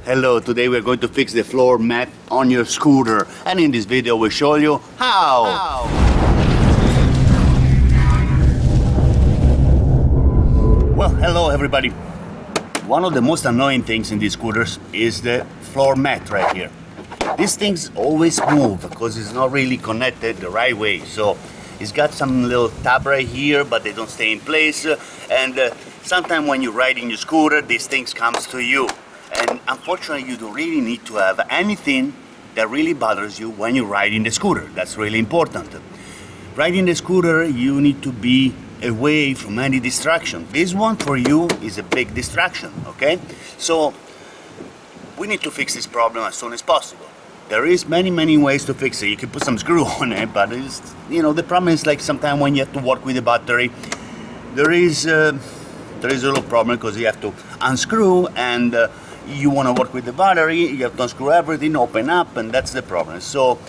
Hello, today we're going to fix the floor mat on your scooter, and in this video we'll show you how. Well, hello everybody. One of the most annoying things in these scooters is the floor mat right here. These things always move because it's not really connected the right way. So it's got some little tab right here, but they don't stay in place. And sometimes when you're riding your scooter, these things comes to you. And unfortunately, you don't really need to have anything that really bothers you when you're riding the scooter. That's really important. Riding the scooter, you need to be away from any distraction. This one for you is a big distraction, okay? So we need to fix this problem as soon as possible. There is many ways to fix it. You can put some screw on it, but it's, the problem is like sometimes when you have to work with the battery, there is a little problem because you have to unscrew and you want to work with the battery, you have to unscrew everything, open up, and that's the problem. So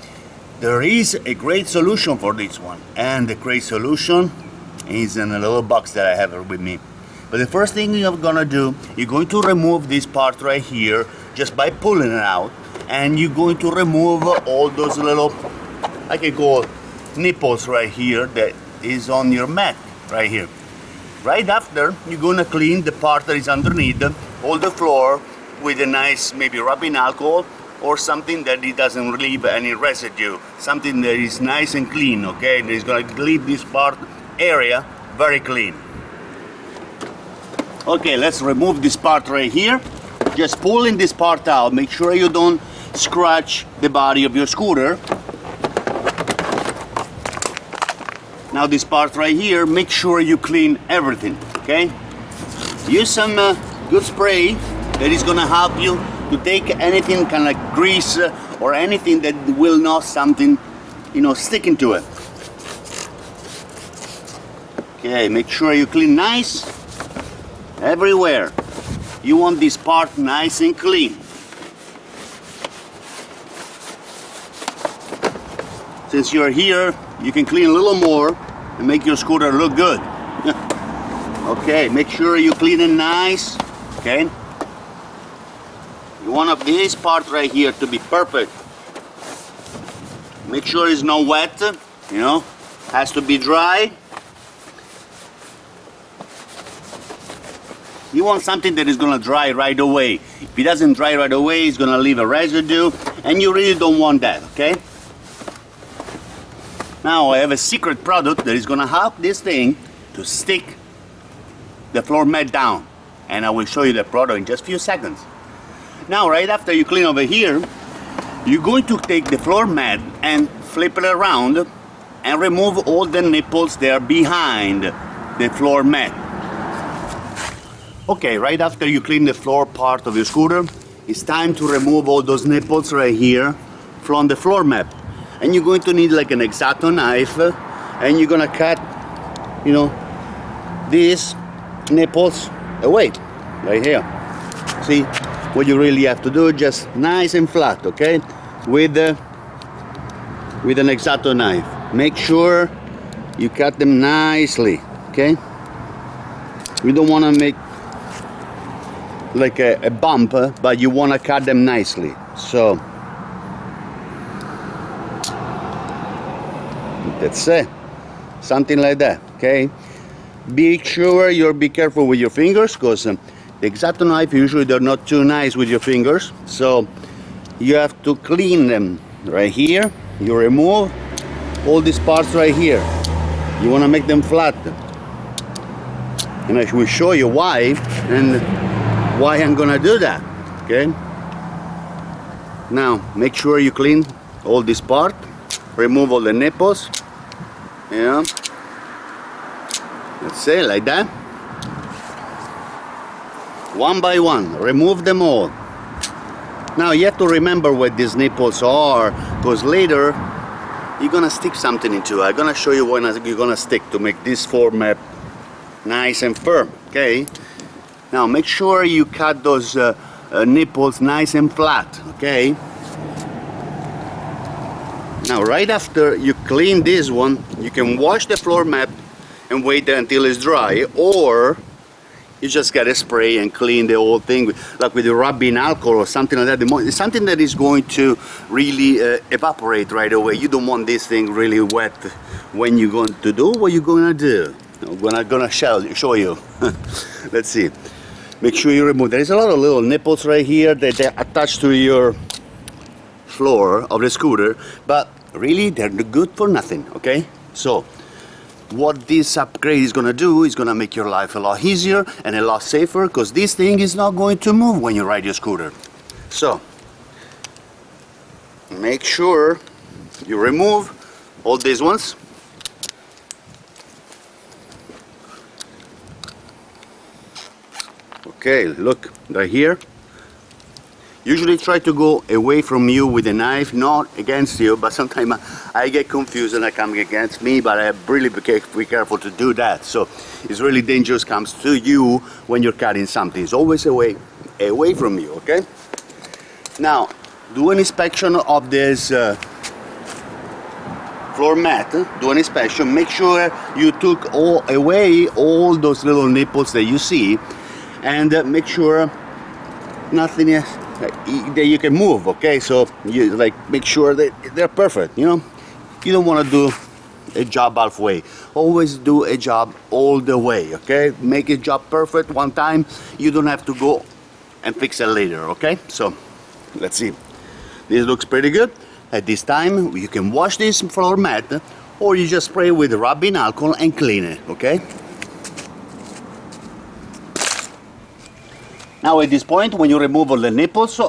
there is a great solution for this one, and the great solution is in a little box that I have with me. But the first thing you're gonna do, you're going to remove this part right here just by pulling it out, and you're going to remove all those little, I can call nipples right here that is on your mat right here. Right after, you're gonna clean the part that is underneath, all the floor, with a nice maybe rubbing alcohol or something that it doesn't leave any residue, something that is nice and clean, okay? That is going to leave this part area very clean. Okay, let's remove this part right here. Just pulling this part out, make sure you don't scratch the body of your scooter. Now this part right here, make sure you clean everything, okay? Use some good spray that is gonna help you to take anything kind of like grease or anything that will not something, sticking to it. Okay, make sure you clean nice everywhere. You want this part nice and clean. Since you're here, you can clean a little more and make your scooter look good. Okay, make sure you clean it nice, okay? You want this part right here to be perfect. Make sure it's not wet, has to be dry. You want something that is gonna dry right away. If it doesn't dry right away, it's gonna leave a residue, and you really don't want that, okay? Now I have a secret product that is gonna help this thing to stick the floor mat down, and I will show you the product in just a few seconds. Now, right after you clean over here, you're going to take the floor mat and flip it around and remove all the nipples there behind the floor mat. Okay, right after you clean the floor part of your scooter, it's time to remove all those nipples right here from the floor mat. And you're going to need like an X-Acto knife, and you're gonna cut, these nipples away, right here. See? What you really have to do, just nice and flat, okay? With an X-Acto knife. Make sure you cut them nicely, okay? We don't want to make like a bump, but you want to cut them nicely. So that's it, something like that, okay? Be sure you be careful with your fingers, because the X-Acto knife, usually they're not too nice with your fingers, so you have to clean them right here. You remove all these parts right here. You want to make them flat. And I will show you why, and why I'm gonna do that, okay? Now, make sure you clean all this part. Remove all the nipples. Let's say like that. One by one, remove them all. Now you have to remember what these nipples are, because later you're gonna stick something into it. I'm gonna show you what you're gonna stick to make this floor mat nice and firm, okay? Now make sure you cut those nipples nice and flat, okay? Now right after you clean this one, you can wash the floor mat and wait until it's dry, or you just gotta spray and clean the whole thing, like with the rubbing alcohol or something like that. It's something that is going to really evaporate right away. You don't want this thing really wet when you're going to do what you're gonna do. I'm gonna show you. Let's see. Make sure you remove. There is a lot of little nipples right here that they're attached to your floor of the scooter, but really they're good for nothing. Okay, so what this upgrade is gonna do is gonna make your life a lot easier and a lot safer, because this thing is not going to move when you ride your scooter. So make sure you remove all these ones. Okay, look right here. Usually try to go away from you with a knife, not against you, but sometimes I get confused and I come against me, but I really be careful to do that. So it's really dangerous comes to you when you're cutting something. It's always away from you, okay? Now, do an inspection of this floor mat. Do an inspection. Make sure you took away all those little nipples that you see, and make sure nothing is that you can move. Okay, so you make sure that they're perfect. You know, you don't want to do a job halfway. Always do a job all the way. Okay, make a job perfect one time. You don't have to go and fix it later. Okay, so let's see. This looks pretty good. At this time you can wash this floor mat, or you just spray with rubbing alcohol and clean it. Okay, now at this point, when you remove all the nipples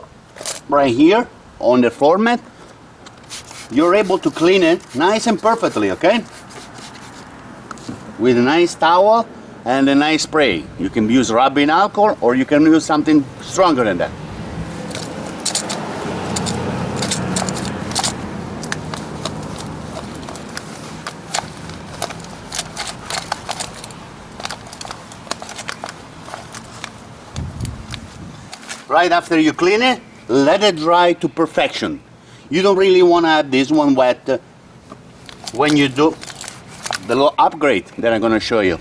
right here on the floor mat, you're able to clean it nice and perfectly. Okay, with a nice towel and a nice spray. You can use rubbing alcohol, or you can use something stronger than that. Right after you clean it, let it dry to perfection. You don't really want to have this one wet when you do the little upgrade that I'm going to show you.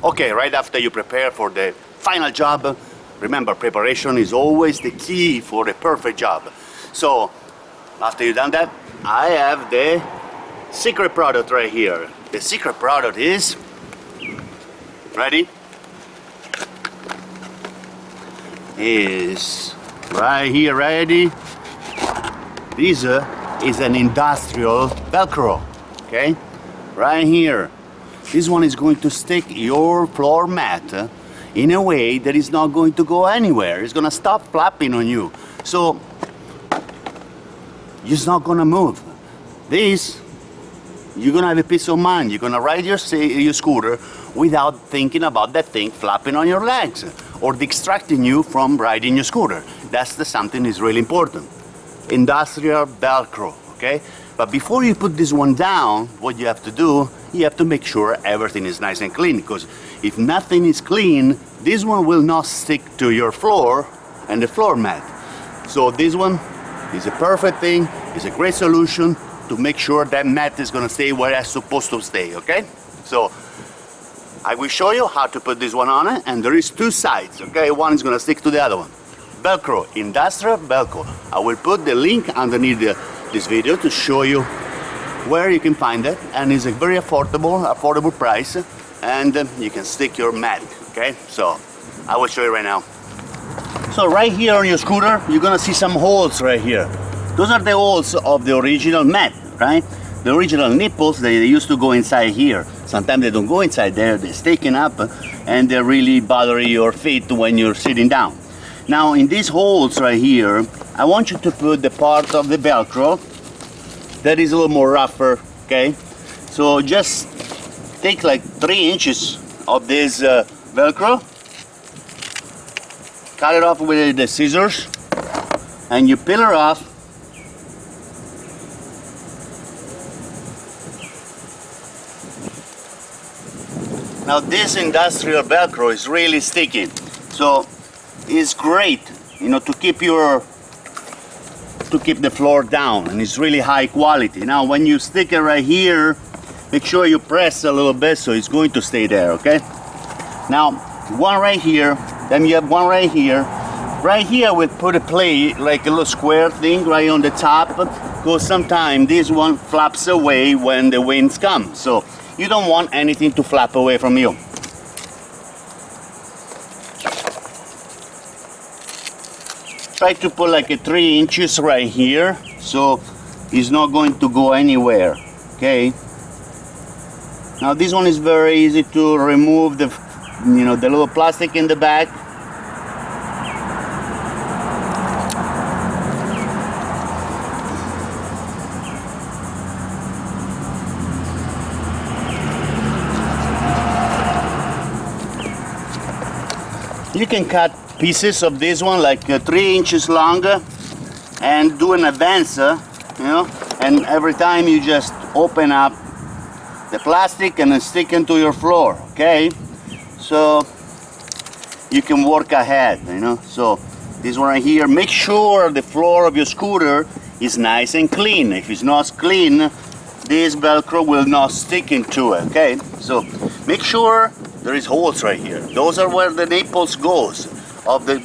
Okay, right after you prepare for the final job, remember, preparation is always the key for the perfect job. So after you've done that, I have the secret product right here. The secret product is, ready? Is right here, ready? This is an industrial Velcro, okay? Right here. This one is going to stick your floor mat in a way that is not going to go anywhere. It's gonna stop flapping on you. So it's not gonna move. This, you're gonna have a peace of mind. You're gonna ride your scooter without thinking about that thing flapping on your legs or distracting you from riding your scooter. That's something is really important. Industrial Velcro, okay? But before you put this one down, what you have to do, you have to make sure everything is nice and clean, because if nothing is clean, this one will not stick to your floor and the floor mat. So this one is a perfect thing, it's a great solution to make sure that mat is gonna stay where it's supposed to stay, okay? So I will show you how to put this one on it, and there is two sides, okay? One is gonna stick to the other one. Velcro, industrial Velcro. I will put the link underneath this video to show you where you can find it, and it's a very affordable price, and you can stick your mat, okay? So I will show you right now. So right here on your scooter, you're gonna see some holes right here. Those are the holes of the original mat, right? The original nipples, they used to go inside here. Sometimes they don't go inside there, they're sticking up, and they really bother your feet when you're sitting down. Now in these holes right here, I want you to put the part of the Velcro that is a little more rougher, okay? So just take like 3 inches of this Velcro, cut it off with the scissors, and you peel it off. Now this industrial Velcro is really sticky, so it's great, you know, to keep your to keep the floor down, and it's really high quality. Now when you stick it right here, make sure you press a little bit so it's going to stay there, okay? Now one right here, then you have one right here. Right here we put a plate, like a little square thing right on the top, because sometimes this one flaps away when the winds come, so you don't want anything to flap away from you. Try to put like a 3 inches right here, so it's not going to go anywhere, okay? Now this one is very easy to remove the, you know, the little plastic in the back. You can cut pieces of this one like 3 inches longer and do an advancer, you know, and every time you just open up the plastic and then stick into your floor, okay? So you can work ahead, you know. So this one right here, make sure the floor of your scooter is nice and clean. If it's not clean, this Velcro will not stick into it, okay? So make sure there is holes right here. Those are where the nipples goes of the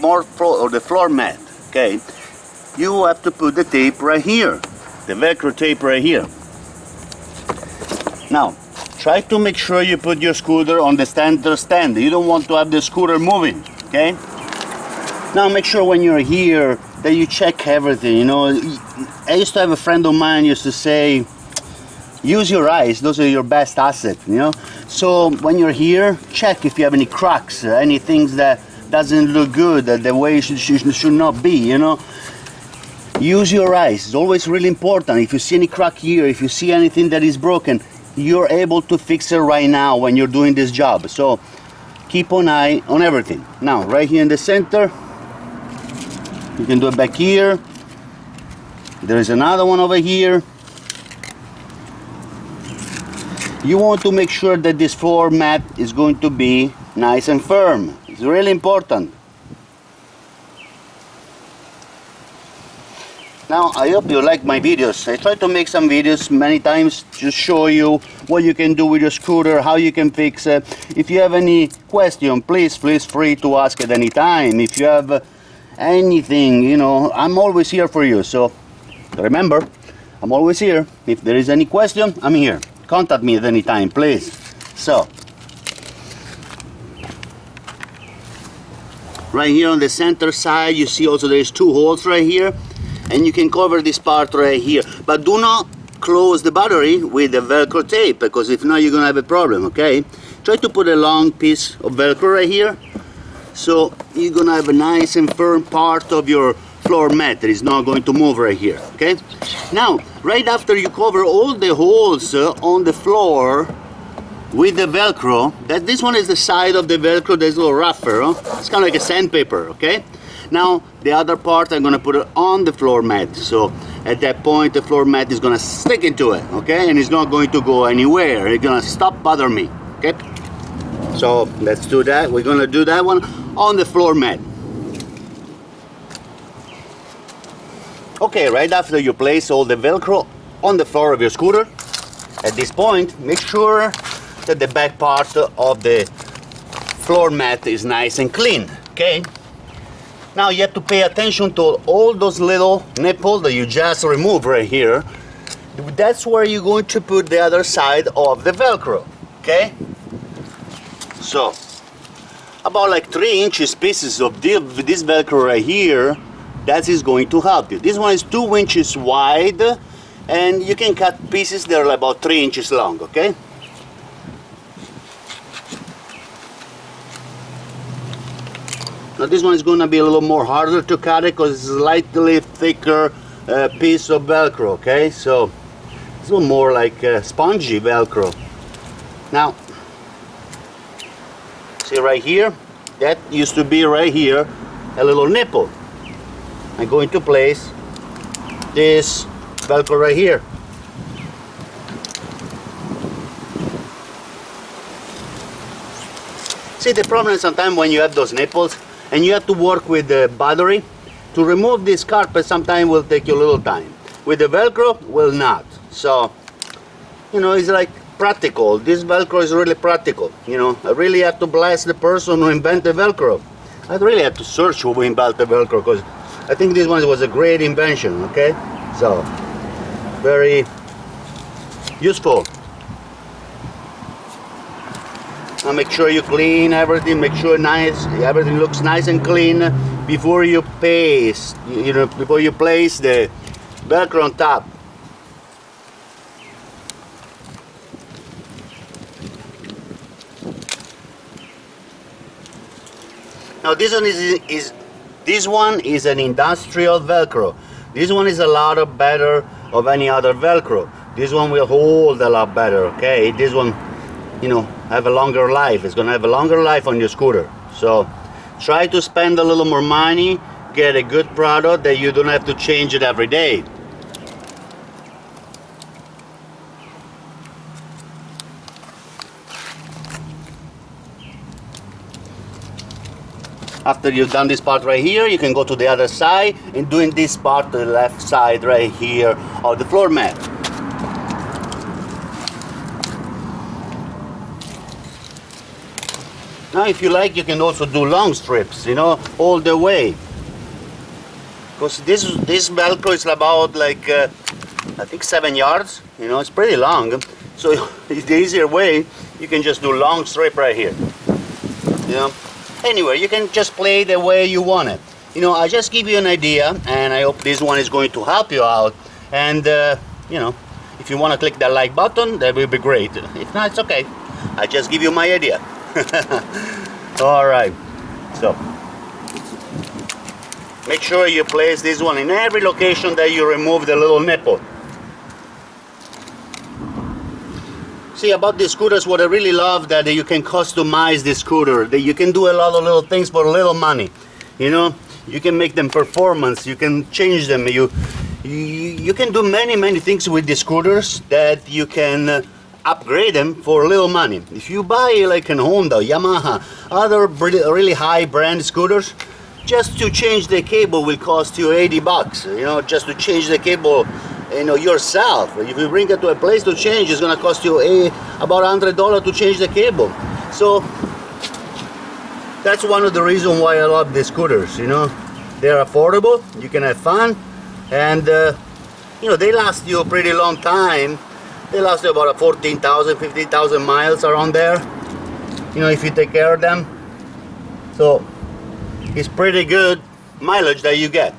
floor mat, okay? You have to put the tape right here, the Velcro tape right here. Now, try to make sure you put your scooter on the center stand. You don't want to have the scooter moving, okay? Now make sure when you're here that you check everything, you know. I used to have a friend of mine used to say, use your eyes, those are your best asset, you know. So when you're here, check if you have any cracks, any things that doesn't look good, the way it should not be, you know. Use your eyes, it's always really important. If you see any crack here, if you see anything that is broken, you're able to fix it right now when you're doing this job. So keep an eye on everything. Now right here in the center, you can do it back here. There is another one over here. You want to make sure that this floor mat is going to be nice and firm. It's really important. Now I hope you like my videos. I try to make some videos many times to show you what you can do with your scooter, how you can fix it. If you have any question, please feel free to ask at any time. If you have anything, you know, I'm always here for you. So remember, I'm always here. If there is any question, I'm here. Contact me at any time, please. So right here on the center side, you see also there's 2 holes right here, and you can cover this part right here, but do not close the battery with the Velcro tape, because if not you're gonna have a problem, okay? Try to put a long piece of Velcro right here, so you're gonna have a nice and firm part of your floor mat that is not going to move right here, okay? Now right after you cover all the holes on the floor with the Velcro, that this one is the side of the Velcro that's a little rougher, it's kind of like a sandpaper, okay? Now the other part I'm gonna put it on the floor mat, so at that point the floor mat is gonna stick into it, okay? And it's not going to go anywhere. It's gonna stop bothering me, okay? So let's do that. We're gonna do that one on the floor mat. Okay, right after you place all the Velcro on the floor of your scooter, at this point make sure that the back part of the floor mat is nice and clean, okay? Now you have to pay attention to all those little nipples that you just removed right here. That's where you're going to put the other side of the Velcro, okay? So about like 3 inches pieces of this Velcro right here, that is going to help you. This one is 2 inches wide, and you can cut pieces that are about 3 inches long, okay? Now this one is going to be a little more harder to cut it because it's a slightly thicker piece of Velcro, okay? So it's a little more like spongy Velcro. Now, see right here? That used to be right here a little nipple. I'm going to place this Velcro right here. See, the problem is sometimes when you have those nipples and you have to work with the battery, To remove this carpet sometimes will take you a little time. With the Velcro, will not. So, you know, it's like practical. This Velcro is really practical. You know, I really have to bless the person who invented Velcro. I really have to search who invented Velcro, because I think this one was a great invention, okay? So, very useful. Now make sure you clean everything, make sure everything looks nice and clean before you paste, before you place the Velcro on top. Now this one is an industrial Velcro. This one is a lot better of any other Velcro. This one will hold a lot better, okay? This one, you know, have a longer life. It's gonna have a longer life on your scooter. So try to spend a little more money, get a good product that you don't have to change it every day. After you've done this part right here, you can go to the other side and doing this part to the left side right here of the floor mat. Now if you like, you can also do long strips, you know, all the way. Because this Velcro is about like, I think 7 yards, you know, it's pretty long. So it's the easier way, you can just do long strip right here, you know. Anyway, you can just play the way you want it. You know, I just give you an idea, and I hope this one is going to help you out. And, you know, if you want to click that like button, that will be great. If not, it's okay. I just give you my idea. Alright, so make sure you place this one in every location that you remove the little nipple. See, about the scooters, what I really love that you can customize the scooter, that you can do a lot of little things for little money. You know, you can make them performance, you can change them, you can do many things with the scooters that you can upgrade them for little money. If you buy like an Honda, Yamaha, other really high brand scooters, just to change the cable will cost you 80 bucks. You know, just to change the cable, you know, yourself. If you bring it to a place to change, it's gonna cost you about $100 to change the cable. So that's one of the reasons why I love the scooters. You know, they're affordable, you can have fun, and you know, they last you a pretty long time. They last you about 14,000, 15,000 miles around there, you know, if you take care of them. So it's pretty good mileage that you get.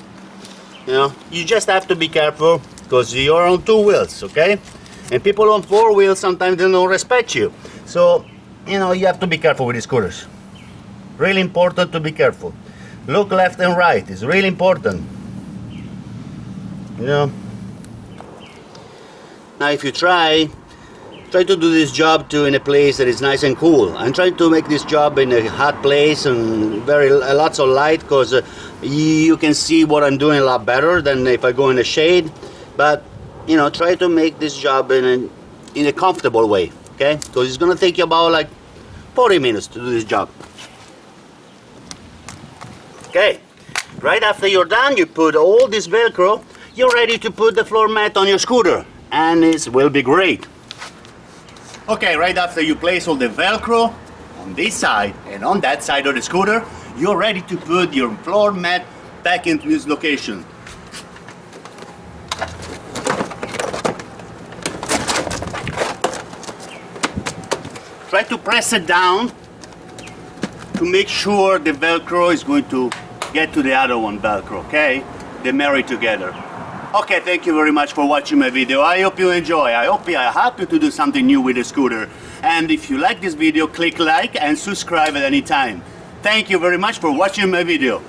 You know, you just have to be careful because you're on 2 wheels, okay? And people on 4 wheels sometimes they don't respect you. So, you know, you have to be careful with the scooters. Really important to be careful. Look left and right, it's really important. You know. Now if you try to do this job too in a place that is nice and cool. I'm trying to make this job in a hot place and lots of light, because you can see what I'm doing a lot better than if I go in the shade. But you know, try to make this job in a comfortable way, okay? Because it's gonna take you about like 40 minutes to do this job. Okay, right after you're done, you put all this Velcro, you're ready to put the floor mat on your scooter, and it will be great. Okay, right after you place all the Velcro on this side and on that side of the scooter, you're ready to put your floor mat back into its location. Try to press it down to make sure the Velcro is going to get to the other one Velcro, okay? They marry together. Okay, thank you very much for watching my video. I hope you enjoy. I hope I helped you to do something new with the scooter. And if you like this video, click like and subscribe at any time. Thank you very much for watching my video.